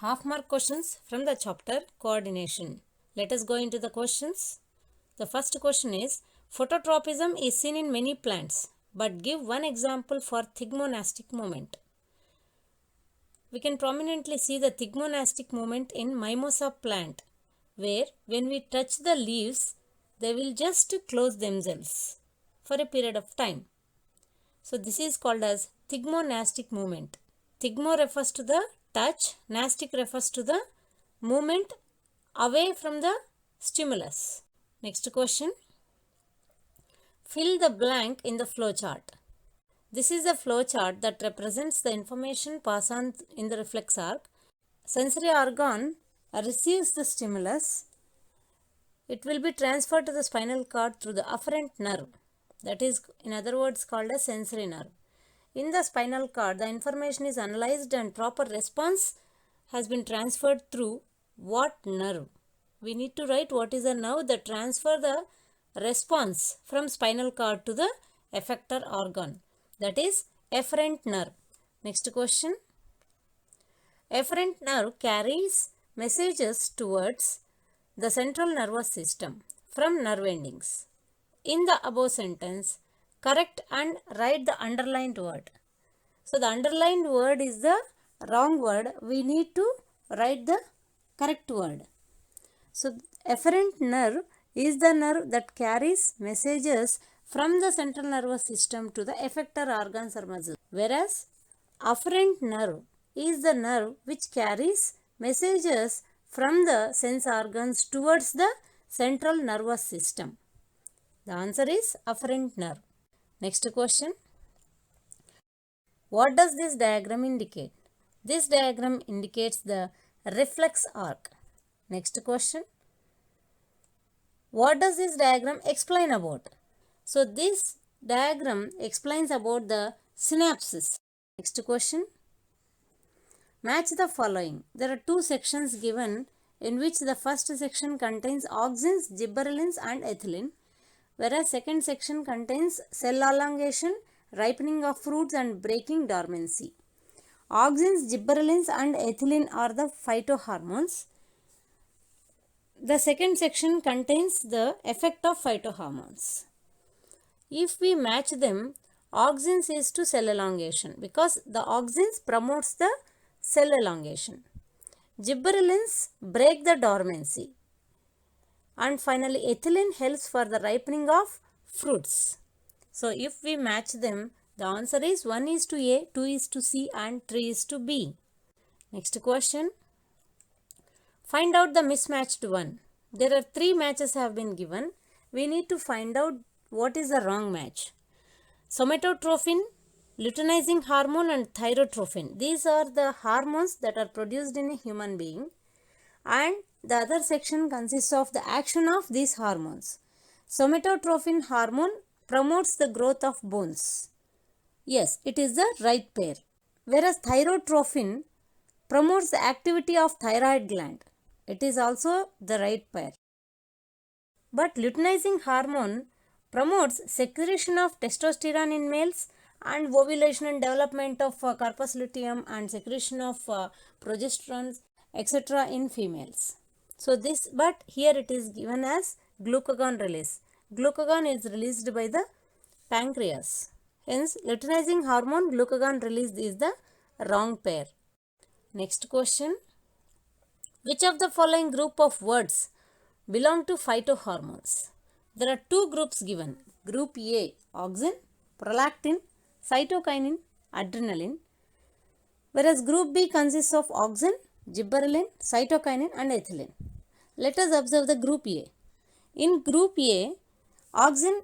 half mark questions from the chapter Coordination. Let us go into the questions. The first question is, phototropism is seen in many plants, but give one example for thigmonastic movement. We can prominently see the thigmonastic movement in mimosa plant, where when we touch the leaves, they will just close themselves for a period of time. So this is called as thigmonastic movement. Thigmo refers to the touch, nastic refers to the movement away from the stimulus. Next question. Fill the blank in the flow chart. This is a flow chart that represents the information passed on in the reflex arc. Sensory organ receives the stimulus. It will be transferred to the spinal cord through the afferent nerve. That is, in other words, called a sensory nerve. In the spinal cord, the information is analyzed and proper response has been transferred through what nerve? We need to write what is the nerve that transfer the response from spinal cord to the effector organ. That is efferent nerve. Next question. Efferent nerve carries messages towards the central nervous system from nerve endings. In the above sentence, correct and write the underlined word. So the underlined word is the wrong word. We need to write the correct word. So efferent nerve is the nerve that carries messages from the central nervous system to the effector organs or muscles. Whereas afferent nerve is the nerve which carries messages from the sense organs towards the central nervous system. The answer is afferent nerve. Next question. What does this diagram indicate? This diagram indicates the reflex arc. Next question. What does this diagram explain about? So this diagram explains about the synapses. Next question. Match the following. There are two sections given in which the first section contains auxins, gibberellins and ethylene, whereas second section contains cell elongation, ripening of fruits and breaking dormancy. Auxins, gibberellins and ethylene are the phytohormones. The second section contains the effect of phytohormones. If we match them, auxins is to cell elongation because the auxins promotes the cell elongation. Gibberellins break the dormancy. And finally, ethylene helps for the ripening of fruits. So if we match them, the answer is 1 is to A, 2 is to C and 3 is to B. Next question. Find out the mismatched one. There are 3 matches have been given. We need to find out what is the wrong match. Somatotropin, luteinizing hormone and thyrotropin. These are the hormones that are produced in a human being. And the other section consists of the action of these hormones. Somatotropin hormone promotes the growth of bones. Yes, it is the right pair. Whereas thyrotropin promotes the activity of thyroid gland. It is also the right pair. But luteinizing hormone promotes secretion of testosterone in males and ovulation and development of corpus luteum and secretion of progesterone, etc. in females. So this, but here it is given as glucagon release. Glucagon is released by the pancreas. Hence, luteinizing hormone glucagon release is the wrong pair. Next question. Which of the following group of words belong to phytohormones? There are 2 groups given. Group A, auxin, prolactin, cytokinin, adrenaline. Whereas group B consists of auxin, gibberellin, cytokinin and ethylene. Let us observe the group A. In group A, auxin,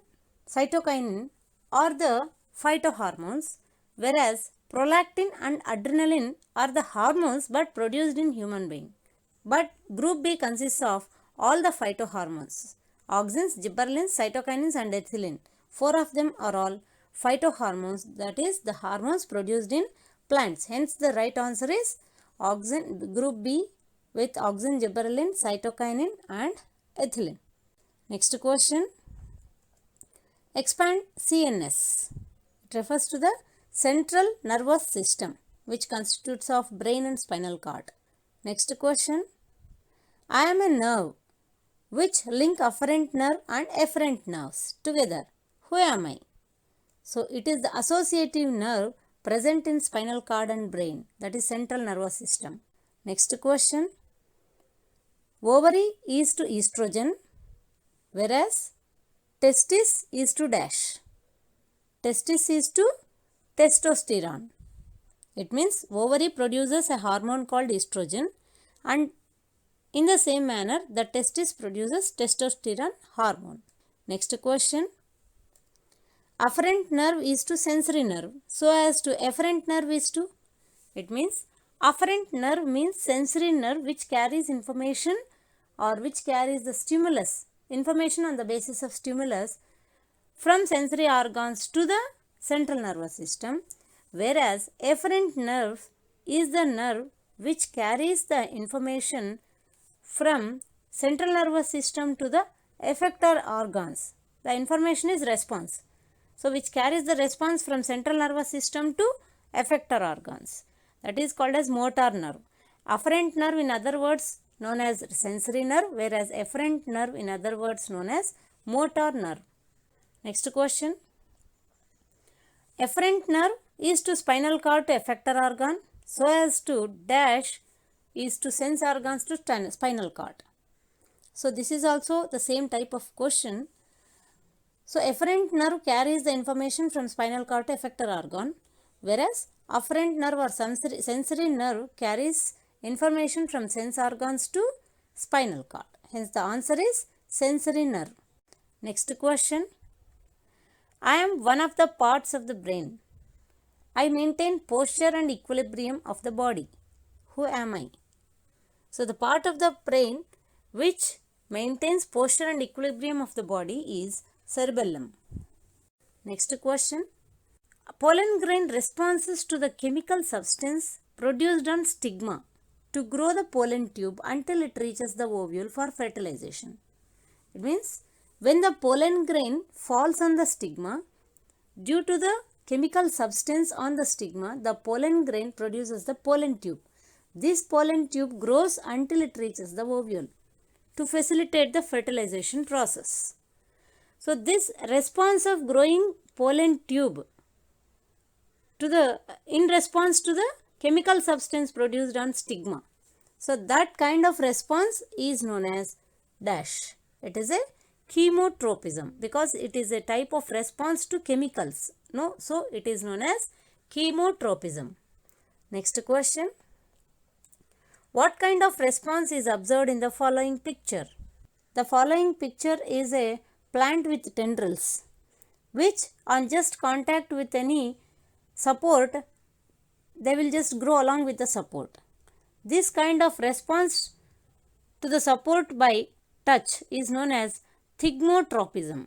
cytokinin are the phytohormones, whereas prolactin and adrenaline are the hormones but produced in human being. But group B consists of all the phytohormones. Auxins, gibberellins, cytokinins and ethylene. 4 of them are all phytohormones, that is the hormones produced in plants. Hence the right answer is auxin, group B with auxin, gibberellin, cytokinin and ethylene. Next question. Expand CNS. It refers to the central nervous system which constitutes of brain and spinal cord. Next question. I am a nerve which link afferent nerve and efferent nerves together. Who am I? So it is the associative nerve present in spinal cord and brain, that is central nervous system. Next question. Ovary is to estrogen, whereas testis is to dash. Testis is to testosterone. It means ovary produces a hormone called estrogen, and in the same manner the testis produces testosterone hormone. Next question. Afferent nerve is to sensory nerve, so as to efferent nerve is to, it means afferent nerve means sensory nerve which carries information or which carries the stimulus, information on the basis of stimulus from sensory organs to the central nervous system, whereas efferent nerve is the nerve which carries the information from central nervous system to the effector organs. The information is response. So which carries the response from central nervous system to effector organs. That is called as motor nerve. Afferent nerve in other words known as sensory nerve, whereas efferent nerve in other words known as motor nerve. Next question. Efferent nerve is to spinal cord to effector organ, so as to dash is to sense organs to spinal cord. So this is also the same type of question. So efferent nerve carries the information from spinal cord to effector organ, whereas afferent nerve or sensory nerve carries information from sense organs to spinal cord. Hence the answer is sensory nerve. Next question. I am one of the parts of the brain. I maintain posture and equilibrium of the body. Who am I? So the part of the brain which maintains posture and equilibrium of the body is cerebellum. Next question. Pollen grain responds to the chemical substance produced on stigma to grow the pollen tube until it reaches the ovule for fertilization. It means when the pollen grain falls on the stigma, due to the chemical substance on the stigma, the pollen grain produces the pollen tube. This pollen tube grows until it reaches the ovule to facilitate the fertilization process. So this response of growing pollen tube in response to the chemical substance produced on stigma. So that kind of response is known as dash. It is a chemotropism because it is a type of response to chemicals. So it is known as chemotropism. Next question. What kind of response is observed in the following picture? The following picture is a plant with tendrils which on just contact with any support, they will just grow along with the support. This kind of response to the support by touch is known as thigmotropism.